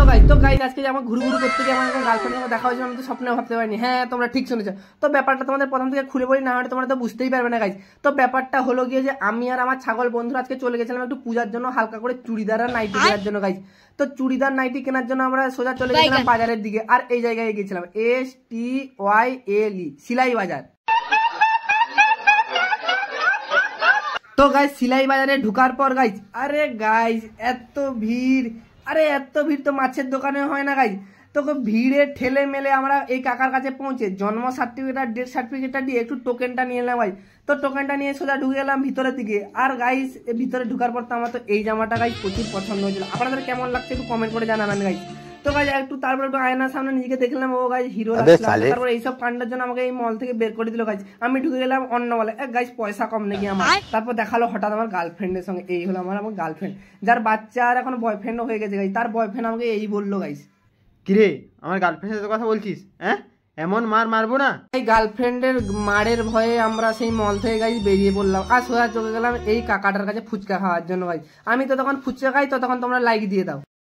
Guys আজকে আমার ঘুরু ঘুরু করতে গিয়ে আমার গার্লফ্রেন্ডের সঙ্গে দেখা হয়েছিল, আমি তো স্বপ্নেও ভাবতে পারিনি। হ্যাঁ তোমরা ঠিক শুনেছো। তো ব্যাপারটা তোমাদের প্রথম থেকে খুলে বলি, না হলে তোমরা তো বুঝতেই পারবে না গাইস। তো ব্যাপারটা হলো গিয়ে যে আমি আর আমার ছাগল বন্ধুরা আজকে চলে গেছিলাম একটু পূজার জন্য হালকা করে চুড়িদার আর নাইটি কেনার জন্য গাইস। তো চুড়িদার নাইটি কেনার জন্য আমরা সোজা চলে গেছিলাম বাজারের দিকে, আর এই জায়গায় গিয়েছিলাম STYLE সিলাই বাজার। তো গাইস সিলাই বাজারে ঢুকার পর গাইস, আরে গাইস এত ভিড়, আরে এত ভিড় তো মাছের দোকানে হয় না গাইস। তো ভিড়ে ঠেলে মেলে আমরা এই কাকার কাছে পৌঁছে জন্ম সার্টিফিকেট আর ডেথ সার্টিফিকেটটা দিয়ে একটু টোকেনটা নিয়ে এলাম ভাই। তো টোকেনটা নিয়ে সোজা ঢুকে গেলাম ভিতরের দিকে। আর গাইস ভিতরে ঢুকার পর তো আমার তো এই জামাটা গাইস প্রচুর পছন্দ হয়েছিল। আপনাদের কেমন লাগছে একটু কমেন্ট করে জানাবেন গাইস। তো গাইস একটু তারপর একটু আয়নার সামনে নিজেকে দেখলাম, ও গাইস হিরো লাগছিল। তারপর এইসব কাণ্ডের জন্য আমাকে এই মল থেকে বের করে দিল গাইস। আমি ঢুকে গেলাম অন্য মলে, গাইস পয়সা কম নাকি আমার। তারপর দেখালো হঠাৎ আমার গার্লফ্রেন্ডের সঙ্গে, এই হলো আমার গার্লফ্রেন্ড, যার বাচ্চা আর এখন বয়ফ্রেন্ডও হয়ে গেছে গাইস। তার বয়ফ্রেন্ড আমাকে এই বললো গাইস, কিরে আমার গার্লফ্রেন্ডের সাথে কথা বলছিস? হ্যাঁ এমন মার মারবো না। এই গার্লফ্রেন্ডের মারের ভয়ে আমরা সেই মল থেকে গাইস বেরিয়ে পড়লাম আর সোজা চলে গেলাম এই কাকাটার কাছে ফুচকা খাওয়ার জন্য গাইস। আমি তো তখন ফুচকা খাই, তো তখন তোমরা লাইক দিয়ে দাও।